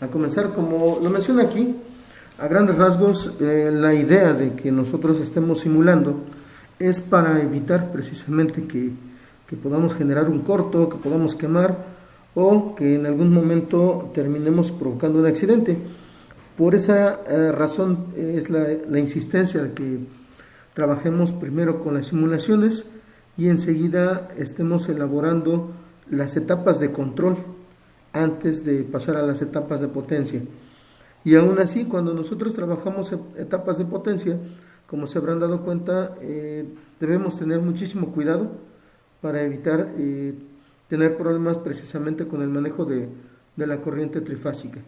a comenzar. Como lo menciona aquí, a grandes rasgos, la idea de que nosotros estemos simulando es para evitar precisamente que podamos generar un corto, que podamos quemar o que en algún momento terminemos provocando un accidente. Por esa razón es la insistencia de que trabajemos primero con las simulaciones y enseguida estemos elaborando las etapas de control antes de pasar a las etapas de potencia. Y aún así, cuando nosotros trabajamos etapas de potencia, como se habrán dado cuenta, debemos tener muchísimo cuidado para evitar tener problemas precisamente con el manejo de la corriente trifásica.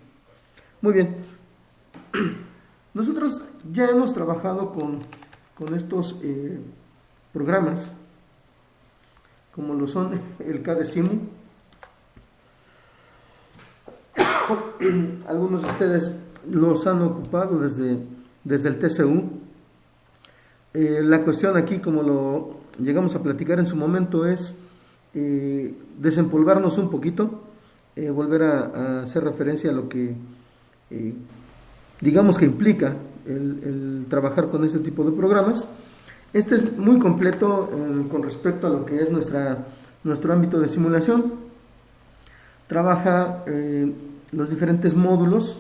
Muy bien, nosotros ya hemos trabajado con estos programas, como lo son el CADESIMU. Algunos de ustedes los han ocupado desde el TCU. La cuestión aquí, como lo llegamos a platicar en su momento, es desempolvarnos un poquito, volver a hacer referencia a lo que digamos que implica el trabajar con este tipo de programas. Este es muy completo con respecto a lo que es nuestro ámbito de simulación. Trabaja los diferentes módulos,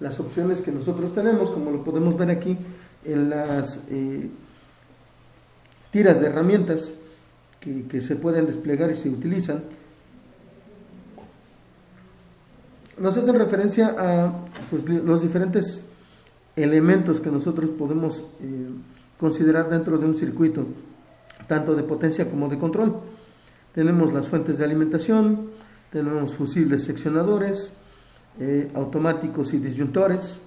las opciones que nosotros tenemos, como lo podemos ver aquí en las tiras de herramientas que se pueden desplegar y se utilizan. Nos hacen referencia a pues, los diferentes elementos que nosotros podemos considerar dentro de un circuito, tanto de potencia como de control. Tenemos las fuentes de alimentación, tenemos fusibles seccionadores, automáticos y disyuntores,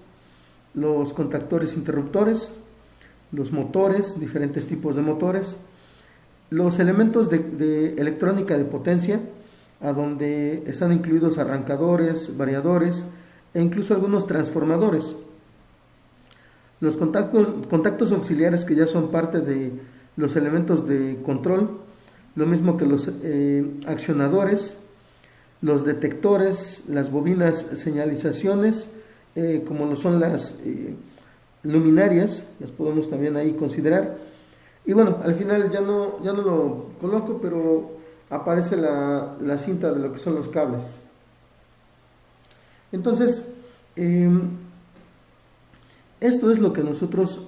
los contactores interruptores, los motores, diferentes tipos de motores, los elementos de electrónica de potencia, a donde están incluidos arrancadores, variadores e incluso algunos transformadores. Los contactos auxiliares, que ya son parte de los elementos de control, lo mismo que los accionadores, los detectores, las bobinas señalizaciones, como lo son las luminarias, las podemos también ahí considerar. Y bueno, al final ya no lo coloco, pero aparece la cinta de lo que son los cables. Entonces, esto es lo que nosotros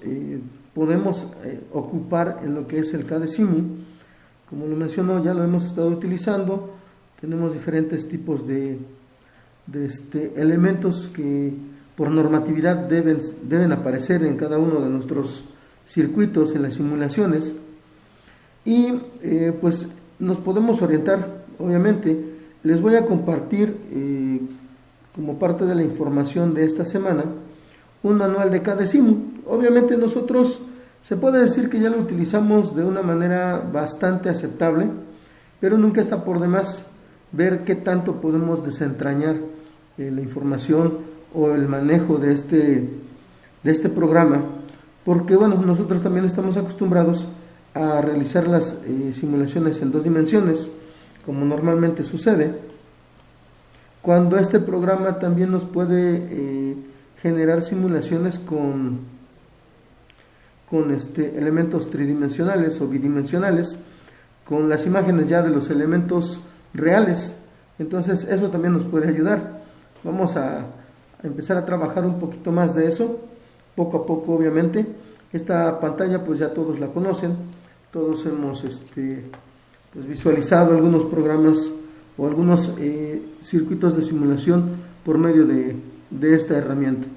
podemos ocupar en lo que es el CADESIMU. Como lo mencionó, ya lo hemos estado utilizando. Tenemos diferentes tipos de elementos que por normatividad deben aparecer en cada uno de nuestros circuitos, en las simulaciones. Y pues nos podemos orientar, obviamente. Les voy a compartir como parte de la información de esta semana un manual de CADESIMU. Obviamente nosotros se puede decir que ya lo utilizamos de una manera bastante aceptable, pero nunca está por demás ver qué tanto podemos desentrañar la información o el manejo de este programa, porque bueno, nosotros también estamos acostumbrados a realizar las simulaciones en 2 dimensiones, como normalmente sucede, cuando este programa también nos puede generar simulaciones con elementos tridimensionales o bidimensionales, con las imágenes ya de los elementos reales. Entonces eso también nos puede ayudar. Vamos a empezar a trabajar un poquito más de eso, poco a poco, obviamente. Esta pantalla pues ya todos la conocen, todos hemos pues visualizado algunos programas o algunos circuitos de simulación por medio de esta herramienta.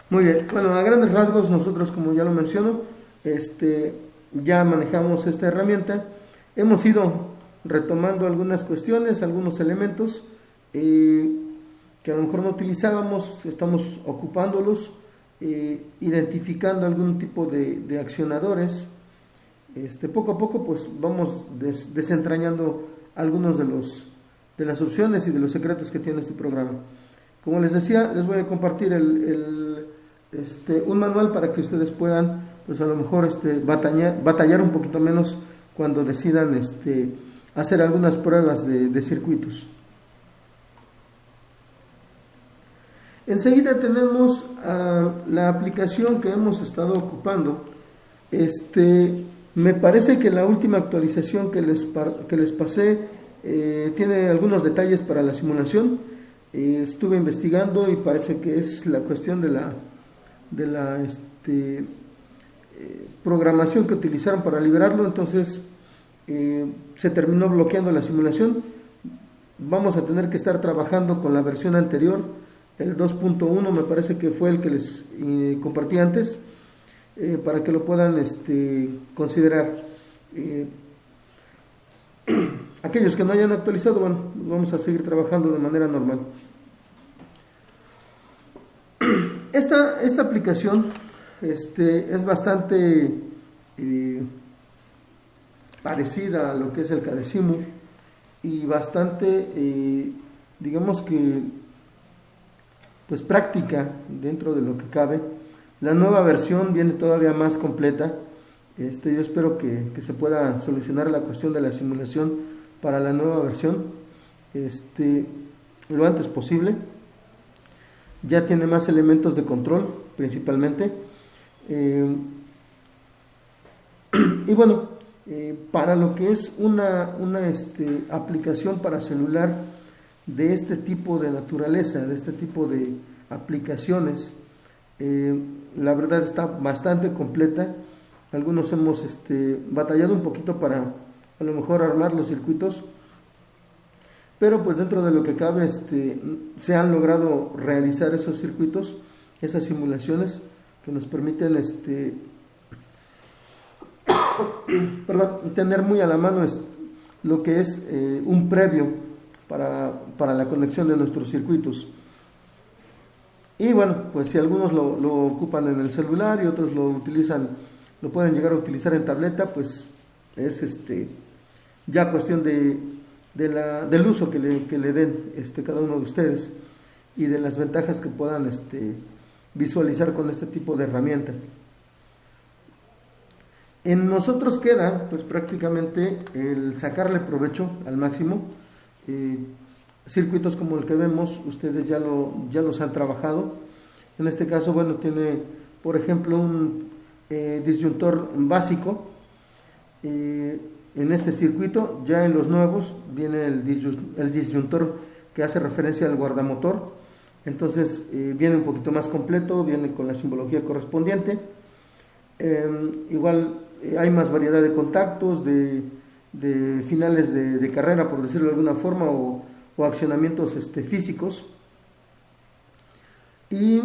Muy bien, bueno, a grandes rasgos nosotros, como ya lo menciono, ya manejamos esta herramienta. Hemos ido retomando algunas cuestiones, algunos elementos. que a lo mejor no utilizábamos, estamos ocupándolos, identificando algún tipo de accionadores. Poco a poco pues vamos desentrañando algunos de las opciones y de los secretos que tiene este programa. Como les decía, les voy a compartir un manual para que ustedes puedan, pues a lo mejor batallar un poquito menos cuando decidan hacer algunas pruebas de circuitos. Enseguida tenemos la aplicación que hemos estado ocupando. Me parece que la última actualización que les pasé tiene algunos detalles para la simulación. Estuve investigando y parece que es la cuestión de la programación que utilizaron para liberarlo. Entonces se terminó bloqueando la simulación. Vamos a tener que estar trabajando con la versión anterior, el 2.1 me parece que fue el que les compartí antes, para que lo puedan considerar. Aquellos que no hayan actualizado, bueno, vamos a seguir trabajando de manera normal. Esta aplicación es bastante parecida a lo que es el Cadecimu y bastante, digamos que, pues práctica dentro de lo que cabe. La nueva versión viene todavía más completa. Yo espero que se pueda solucionar la cuestión de la simulación para la nueva versión lo antes posible. Ya tiene más elementos de control principalmente. Y bueno, para lo que es una aplicación para celular de este tipo de naturaleza, de este tipo de aplicaciones, la verdad está bastante completa. Algunos hemos batallado un poquito para a lo mejor armar los circuitos, pero pues dentro de lo que cabe se han logrado realizar esos circuitos, esas simulaciones que nos permiten tener muy a la mano lo que es un previo para la conexión de nuestros circuitos. Y bueno, pues si algunos lo ocupan en el celular y otros lo pueden llegar a utilizar en tableta, pues es ya cuestión del uso que le den cada uno de ustedes y de las ventajas que puedan visualizar con este tipo de herramienta. En nosotros queda pues prácticamente el sacarle provecho al máximo. Circuitos como el que vemos, ustedes ya los han trabajado. En este caso, bueno, tiene por ejemplo un disyuntor básico. En este circuito, ya en los nuevos, viene el disyuntor que hace referencia al guardamotor. Entonces viene un poquito más completo, viene con la simbología correspondiente. Igual hay más variedad de contactos, de finales de carrera, por decirlo de alguna forma, o accionamientos físicos. Y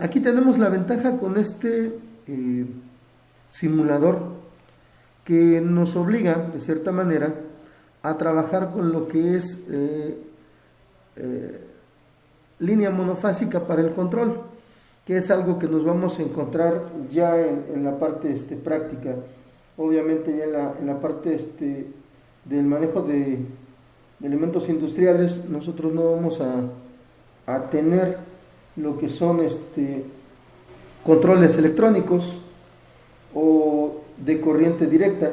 aquí tenemos la ventaja con este simulador, que nos obliga de cierta manera a trabajar con lo que es línea monofásica para el control, que es algo que nos vamos a encontrar ya en la parte práctica. Obviamente ya en la parte del manejo de elementos industriales, nosotros no vamos a tener lo que son controles electrónicos o de corriente directa.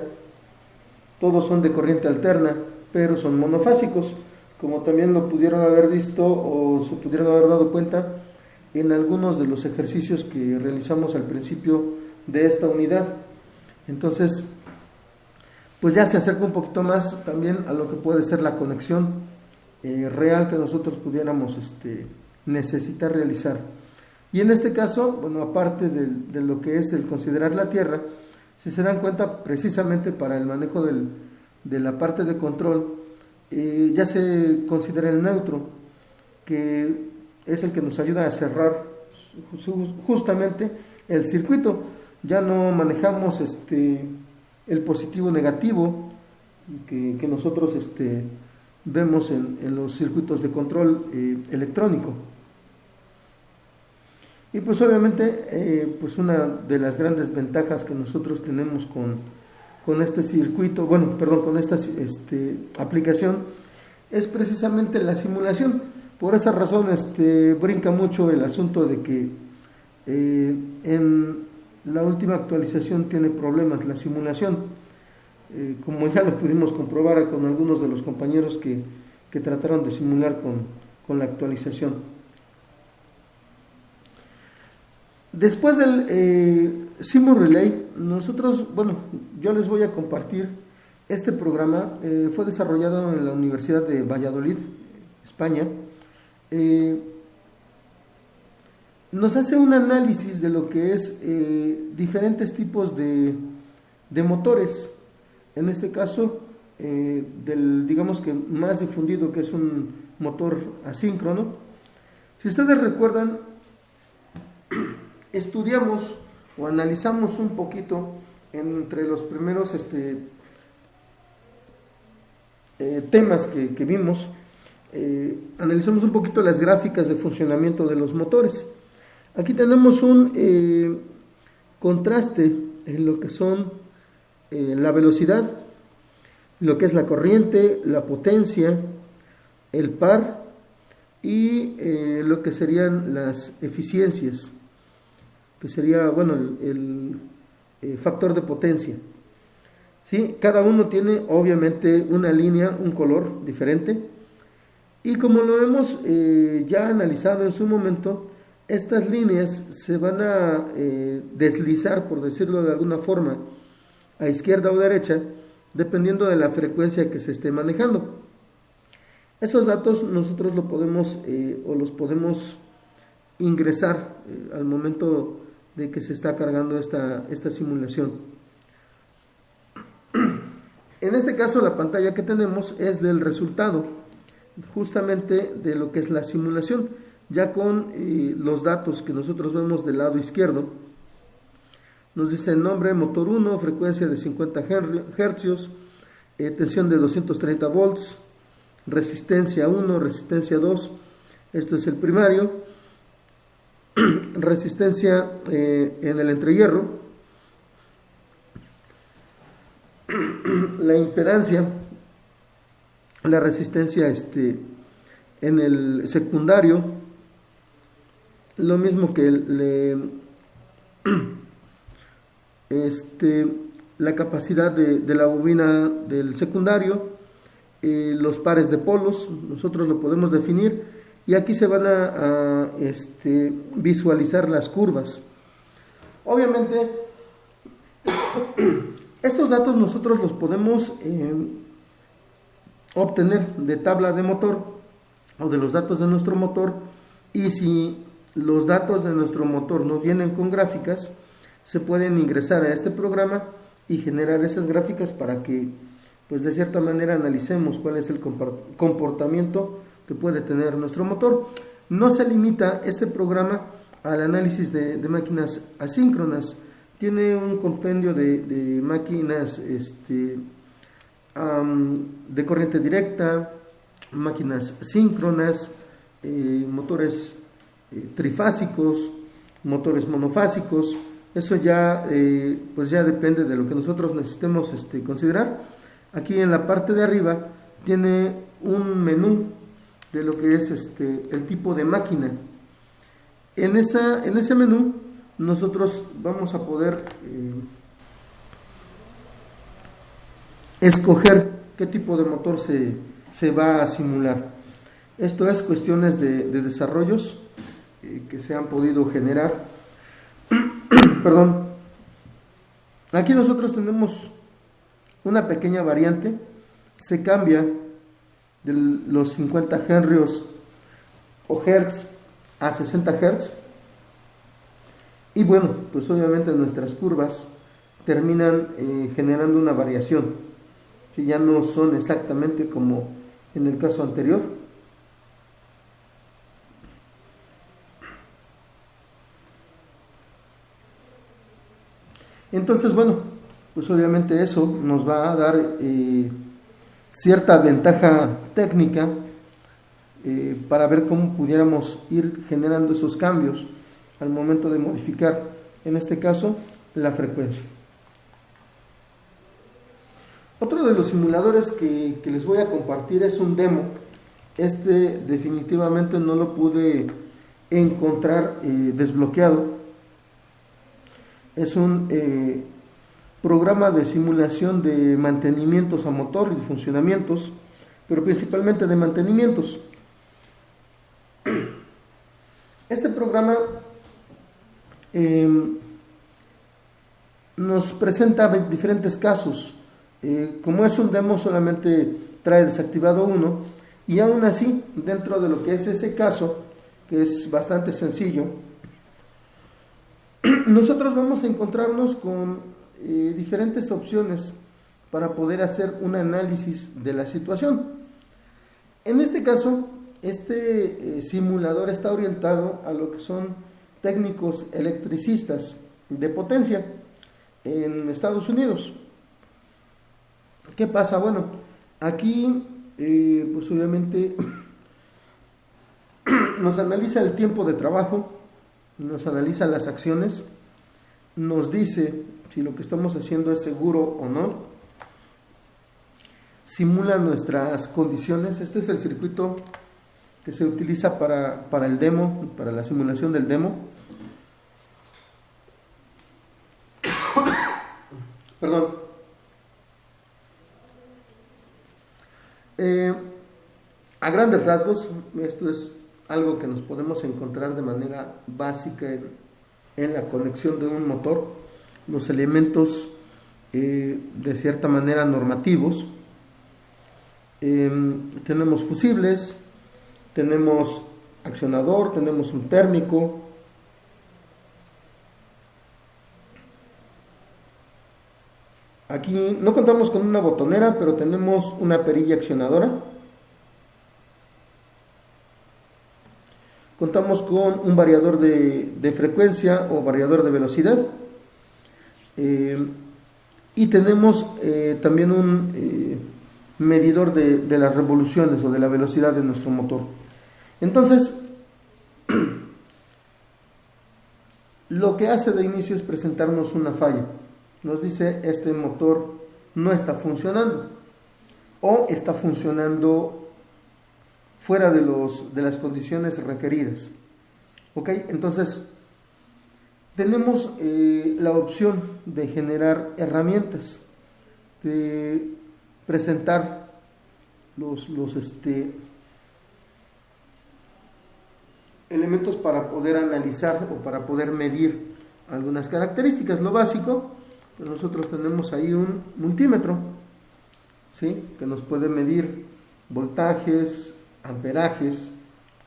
Todos son de corriente alterna, pero son monofásicos, como también lo pudieron haber visto o se pudieron haber dado cuenta en algunos de los ejercicios que realizamos al principio de esta unidad. Entonces, pues ya se acerca un poquito más también a lo que puede ser la conexión real que nosotros pudiéramos necesitar realizar. Y en este caso, bueno, aparte de lo que es el considerar la Tierra, si se dan cuenta, precisamente para el manejo de la parte de control, ya se considera el neutro, que es el que nos ayuda a cerrar justamente el circuito. Ya no manejamos el positivo negativo que nosotros vemos en los circuitos de control electrónico. Y pues obviamente pues una de las grandes ventajas que nosotros tenemos con este circuito, bueno, perdón, con esta aplicación, es precisamente la simulación. Por esa razón brinca mucho el asunto de que en la última actualización tiene problemas la simulación, como ya lo pudimos comprobar con algunos de los compañeros que trataron de simular con la actualización. Después del Simu Relay, nosotros, bueno, yo les voy a compartir este programa. Fue desarrollado en la Universidad de Valladolid, España. Nos hace un análisis de lo que es diferentes tipos de motores. En este caso, digamos que más difundido, que es un motor asíncrono. Si ustedes recuerdan, estudiamos o analizamos un poquito entre los primeros temas que vimos, analizamos un poquito las gráficas de funcionamiento de los motores. Aquí tenemos un contraste en lo que son la velocidad, lo que es la corriente, la potencia, el par y lo que serían las eficiencias, que sería, bueno, el factor de potencia. ¿Sí? Cada uno tiene obviamente una línea, un color diferente, y como lo hemos ya analizado en su momento, estas líneas se van a deslizar, por decirlo de alguna forma, a izquierda o derecha, dependiendo de la frecuencia que se esté manejando. Esos datos nosotros lo podemos o los podemos ingresar al momento de que se está cargando esta simulación. En este caso, la pantalla que tenemos es del resultado justamente de lo que es la simulación, ya con los datos que nosotros vemos del lado izquierdo. Nos dice nombre, motor 1, frecuencia de 50 Hz, tensión de 230 volts, resistencia 1, resistencia 2, esto es el primario, resistencia en el entrehierro, la impedancia, la resistencia en el secundario, lo mismo que la capacidad de la bobina del secundario, los pares de polos, nosotros lo podemos definir, y aquí se van a visualizar las curvas. Obviamente, estos datos nosotros los podemos obtener de tabla de motor o de los datos de nuestro motor, y si los datos de nuestro motor no vienen con gráficas, se pueden ingresar a este programa y generar esas gráficas para que, pues de cierta manera, analicemos cuál es el comportamiento que puede tener nuestro motor. No se limita este programa al análisis de máquinas asíncronas. Tiene un compendio de máquinas de corriente directa, máquinas síncronas, motores trifásicos, motores monofásicos. Eso ya pues ya depende de lo que nosotros necesitemos considerar. Aquí en la parte de arriba tiene un menú de lo que es el tipo de máquina. En ese menú nosotros vamos a poder escoger qué tipo de motor se va a simular. Esto es cuestiones de desarrollos que se han podido generar. Perdón. Aquí nosotros tenemos una pequeña variante. Se cambia de los 50 Hz o Hertz a 60 Hz. Y bueno, pues obviamente nuestras curvas terminan generando una variación, que ya no son exactamente como en el caso anterior. Entonces, bueno, pues obviamente eso nos va a dar cierta ventaja técnica para ver cómo pudiéramos ir generando esos cambios al momento de modificar, en este caso, la frecuencia. Otro de los simuladores que les voy a compartir es un demo. Este definitivamente no lo pude encontrar desbloqueado. Es un programa de simulación de mantenimientos a motor y de funcionamientos, pero principalmente de mantenimientos. Este programa nos presenta diferentes casos. Como es un demo, solamente trae desactivado uno, y aún así, dentro de lo que es ese caso, que es bastante sencillo, nosotros vamos a encontrarnos con diferentes opciones para poder hacer un análisis de la situación. En este caso, este simulador está orientado a lo que son técnicos electricistas de potencia en Estados Unidos. ¿Qué pasa? Bueno, aquí pues obviamente nos analiza el tiempo de trabajo, nos analiza las acciones, nos dice si lo que estamos haciendo es seguro o no, simula nuestras condiciones. Este es el circuito que se utiliza para el demo, para la simulación del demo. Perdón. A grandes rasgos, esto es algo que nos podemos encontrar de manera básica en la conexión de un motor, los elementos de cierta manera normativos. Tenemos fusibles, tenemos accionador, tenemos un térmico, aquí no contamos con una botonera, pero tenemos una perilla accionadora. Contamos con un variador de frecuencia o variador de velocidad. Y tenemos también un medidor de las revoluciones o de la velocidad de nuestro motor. Entonces, lo que hace de inicio es presentarnos una falla. Nos dice: este motor no está funcionando, o está funcionando fuera de las condiciones requeridas. ¿Ok? Entonces, tenemos la opción de generar herramientas, de presentar los elementos para poder analizar o para poder medir algunas características. Lo básico, pues nosotros tenemos ahí un multímetro, ¿sí?, que nos puede medir voltajes, amperajes.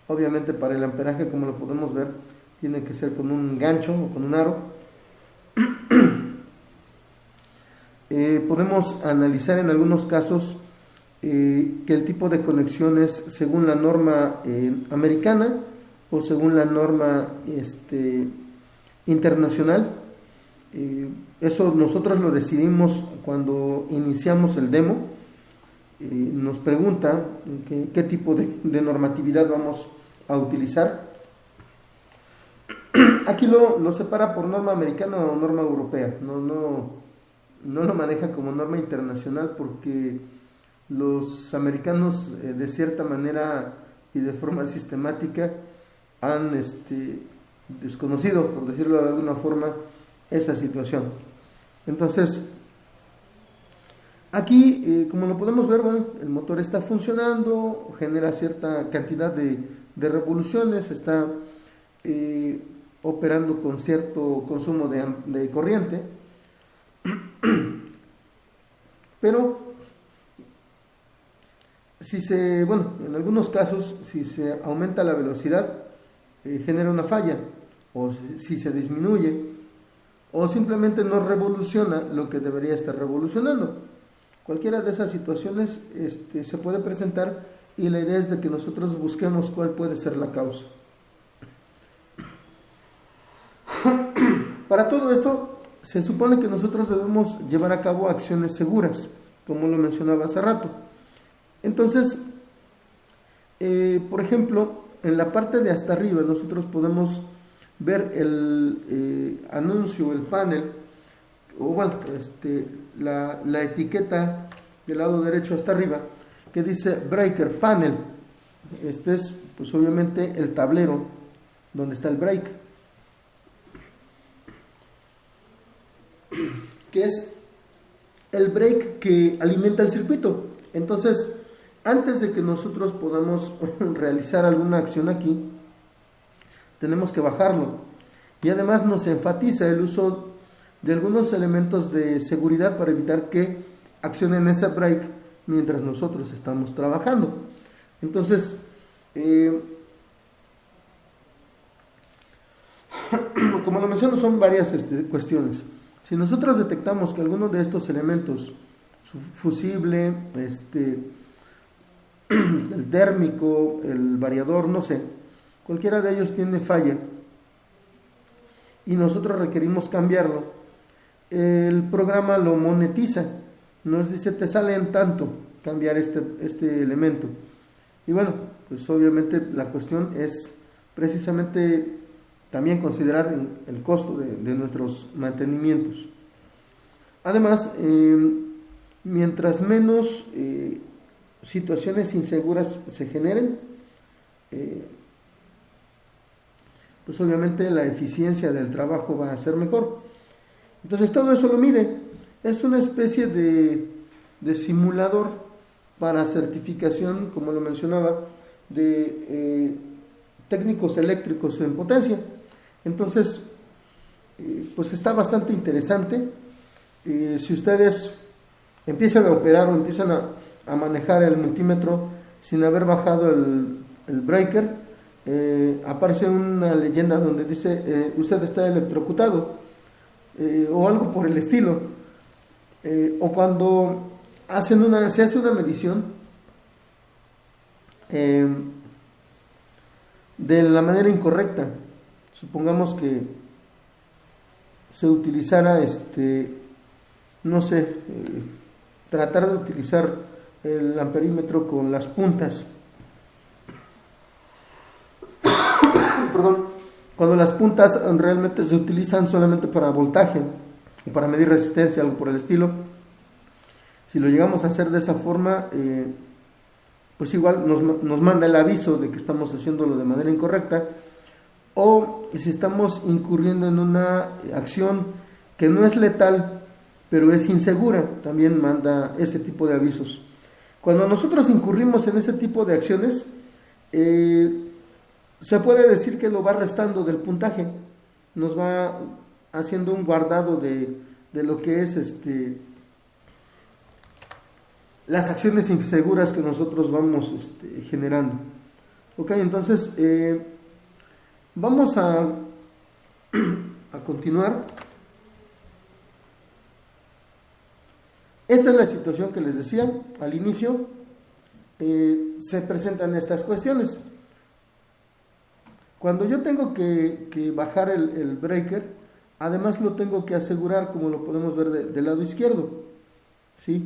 Obviamente, para el amperaje, como lo podemos ver, tiene que ser con un gancho o con un aro. Podemos analizar en algunos casos que el tipo de conexión es según la norma americana o según la norma internacional. Eso nosotros lo decidimos cuando iniciamos el demo. Nos pregunta qué tipo de normatividad vamos a utilizar. Aquí lo separa por norma americana o norma europea. No lo maneja como norma internacional, porque los americanos de cierta manera y de forma sistemática han desconocido, por decirlo de alguna forma, esa situación. Entonces, aquí, como lo podemos ver, bueno, el motor está funcionando, genera cierta cantidad de revoluciones, está operando con cierto consumo de corriente, pero en algunos casos, si se aumenta la velocidad, genera una falla, o si se disminuye, o simplemente no revoluciona lo que debería estar revolucionando. Cualquiera de esas situaciones se puede presentar, y la idea es de que nosotros busquemos cuál puede ser la causa. Para todo esto, se supone que nosotros debemos llevar a cabo acciones seguras, como lo mencionaba hace rato. Entonces, por ejemplo, en la parte de hasta arriba nosotros podemos ver el anuncio, el panel, o bueno, la etiqueta del lado derecho hasta arriba, que dice Breaker Panel. Este es, pues obviamente, el tablero donde está el break, que es el break que alimenta el circuito. Entonces, antes de que nosotros podamos realizar alguna acción aquí, tenemos que bajarlo. Y además nos enfatiza el uso de algunos elementos de seguridad para evitar que accionen ese break mientras nosotros estamos trabajando. Entonces, como lo menciono, son varias cuestiones. Si nosotros detectamos que alguno de estos elementos, fusible, el térmico, el variador, no sé, cualquiera de ellos tiene falla y nosotros requerimos cambiarlo, el programa lo monetiza, nos dice te sale en tanto cambiar este elemento. Y bueno, pues obviamente la cuestión es precisamente también considerar el costo de nuestros mantenimientos. Además, mientras menos situaciones inseguras se generen, pues obviamente la eficiencia del trabajo va a ser mejor. Entonces todo eso lo mide. Es una especie de simulador para certificación, como lo mencionaba, de técnicos eléctricos en potencia. Entonces, pues está bastante interesante. Si ustedes empiezan a operar o empiezan a manejar el multímetro sin haber bajado el breaker, aparece una leyenda donde dice usted está electrocutado, o algo por el estilo. O cuando se hace una medición de la manera incorrecta. Supongamos que se utilizara no sé, tratar de utilizar el amperímetro con las puntas. Perdón, cuando las puntas realmente se utilizan solamente para voltaje o para medir resistencia, algo por el estilo. Si lo llegamos a hacer de esa forma, pues igual nos manda el aviso de que estamos haciéndolo de manera incorrecta, o si estamos incurriendo en una acción que no es letal, pero es insegura, también manda ese tipo de avisos. Cuando nosotros incurrimos en ese tipo de acciones, se puede decir que lo va restando del puntaje, nos va haciendo un guardado de lo que es las acciones inseguras que nosotros vamos generando. Ok, entonces vamos a continuar. Esta es la situación que les decía al inicio. Se presentan estas cuestiones. Cuando yo tengo que bajar el breaker, además lo tengo que asegurar, como lo podemos ver del lado izquierdo, ¿sí?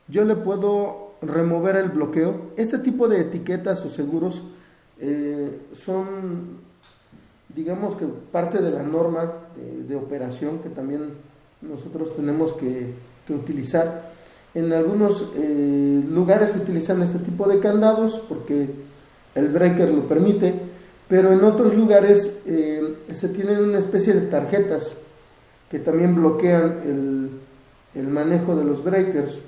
Yo le puedo remover el bloqueo. Este tipo de etiquetas o seguros son, digamos que parte de la norma de operación que también nosotros tenemos que utilizar. En algunos lugares se utilizan este tipo de candados porque el breaker lo permite, pero en otros lugares se tienen una especie de tarjetas que también bloquean el manejo de los breakers.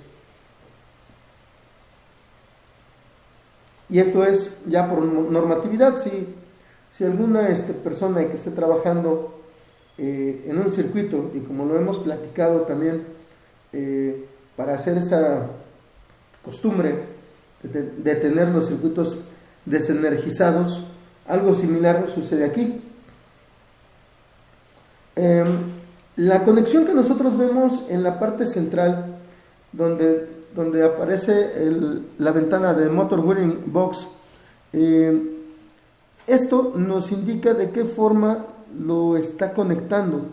Y esto es ya por normatividad. Si alguna persona que esté trabajando en un circuito, y como lo hemos platicado también, para hacer esa costumbre de tener los circuitos desenergizados, algo similar sucede aquí. La conexión que nosotros vemos en la parte central, donde aparece la ventana de Motor Wiring Box, esto nos indica de qué forma lo está conectando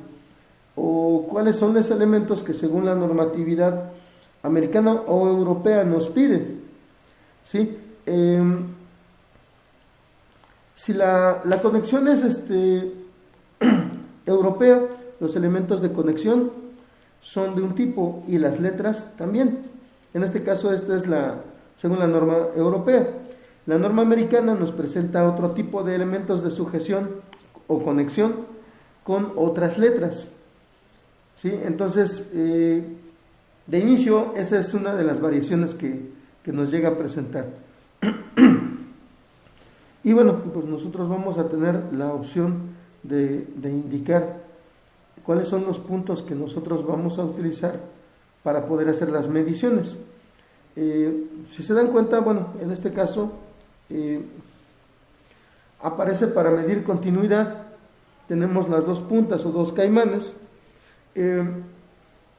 o cuáles son los elementos que según la normatividad americana o europea nos pide. ¿sí? Si la conexión es europea, los elementos de conexión son de un tipo y las letras también. En este caso, esta es según la norma europea. La norma americana nos presenta otro tipo de elementos de sujeción o conexión con otras letras, ¿sí? Entonces, de inicio, esa es una de las variaciones que nos llega a presentar. Y bueno, pues nosotros vamos a tener la opción de indicar cuáles son los puntos que nosotros vamos a utilizar para poder hacer las mediciones. Si se dan cuenta, bueno, en este caso aparece para medir continuidad, tenemos las dos puntas o dos caimanes,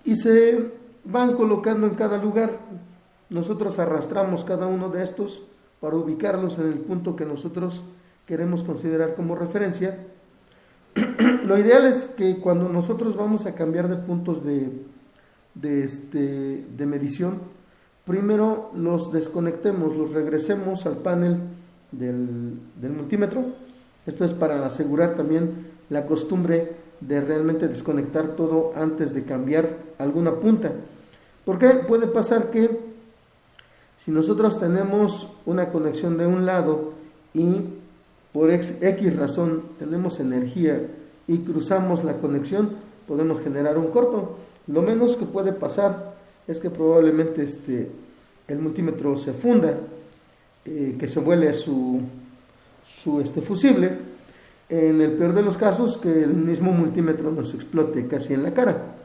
y se van colocando en cada lugar. Nosotros arrastramos cada uno de estos para ubicarlos en el punto que nosotros queremos considerar como referencia. Lo ideal es que cuando nosotros vamos a cambiar de puntos de medición, primero los desconectemos, los regresemos al panel del multímetro. Esto es para asegurar también la costumbre de realmente desconectar todo antes de cambiar alguna punta. Porque puede pasar que si nosotros tenemos una conexión de un lado y por X razón tenemos energía y cruzamos la conexión, podemos generar un corto. Lo menos que puede pasar es que probablemente el multímetro se funda, que se vuele su fusible. En el peor de los casos, que el mismo multímetro nos explote casi en la cara.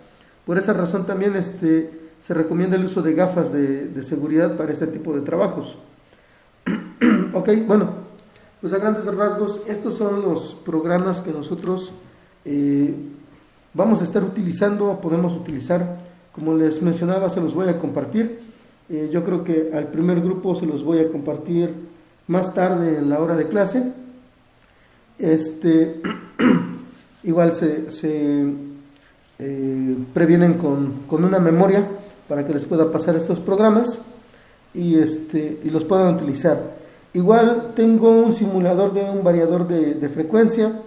Por esa razón también se recomienda el uso de gafas de seguridad para este tipo de trabajos. Ok, bueno, pues a grandes rasgos, estos son los programas que nosotros vamos a estar utilizando, podemos utilizar. Como les mencionaba, se los voy a compartir. Yo creo que al primer grupo se los voy a compartir más tarde en la hora de clase. Igual se previenen con una memoria para que les pueda pasar estos programas y los puedan utilizar. Igual tengo un simulador de un variador de frecuencia,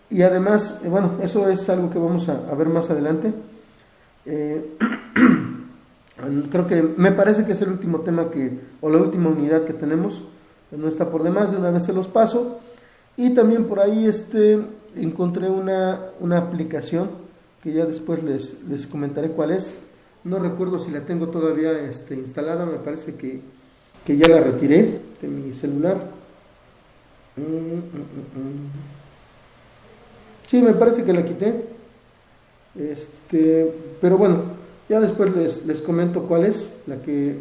y además, bueno, eso es algo que vamos a ver más adelante. Creo que me parece que es el último tema o la última unidad que tenemos. No está por demás, de una vez se los paso. Y también por ahí encontré una aplicación que ya después les comentaré cuál es. No recuerdo si la tengo todavía instalada, me parece que ya la retiré de mi celular. Sí, me parece que la quité. Pero bueno, ya después les comento cuál es la que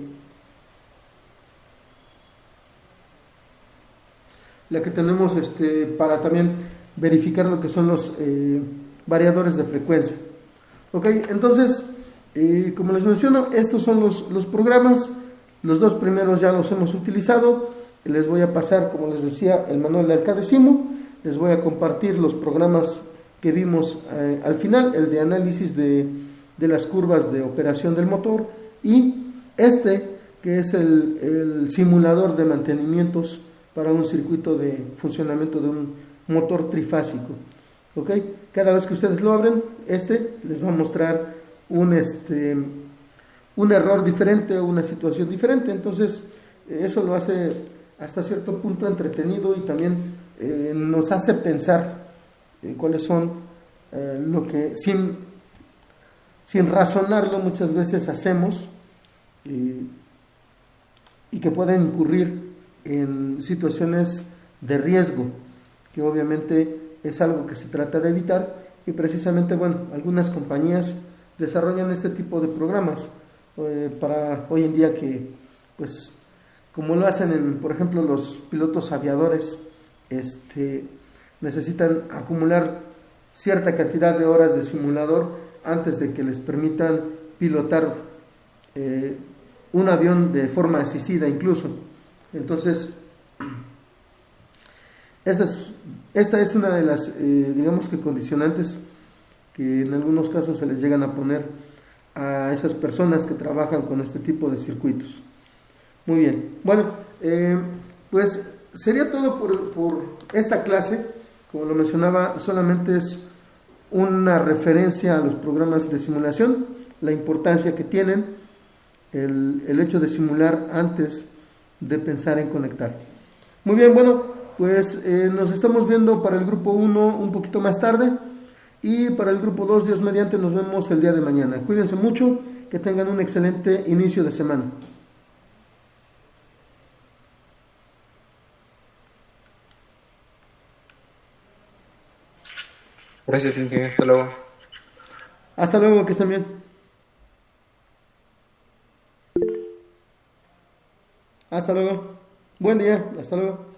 tenemos para también verificar lo que son los variadores de frecuencia. Ok, entonces, como les menciono, estos son los programas. Los dos primeros ya los hemos utilizado. Les voy a pasar, como les decía, el manual de Arcadesimo. Les voy a compartir los programas que vimos al final, el de análisis de las curvas de operación del motor, y que es el simulador de mantenimientos para un circuito de funcionamiento de un motor trifásico. ¿Ok? Cada vez que ustedes lo abren, les va a mostrar un error diferente o una situación diferente. Entonces, eso lo hace hasta cierto punto entretenido, y también nos hace pensar cuáles son lo que sin razonarlo muchas veces hacemos, y que pueden incurrir en situaciones de riesgo, que obviamente es algo que se trata de evitar. Y precisamente, bueno, algunas compañías desarrollan este tipo de programas para hoy en día, que pues como lo hacen por ejemplo, los pilotos aviadores necesitan acumular cierta cantidad de horas de simulador antes de que les permitan pilotar un avión de forma asistida incluso. Entonces, esta es una de las, digamos que condicionantes que en algunos casos se les llegan a poner a esas personas que trabajan con este tipo de circuitos. Muy bien. Bueno, pues sería todo por esta clase. Como lo mencionaba, solamente es una referencia a los programas de simulación, la importancia que tienen, el hecho de simular antes de pensar en conectar. Muy bien, bueno, pues nos estamos viendo para el grupo 1 un poquito más tarde y para el grupo 2, Dios mediante, nos vemos el día de mañana. Cuídense mucho, que tengan un excelente inicio de semana. Gracias, Inge. Hasta luego. Hasta luego, que estén bien. Hasta luego. Buen día, hasta luego.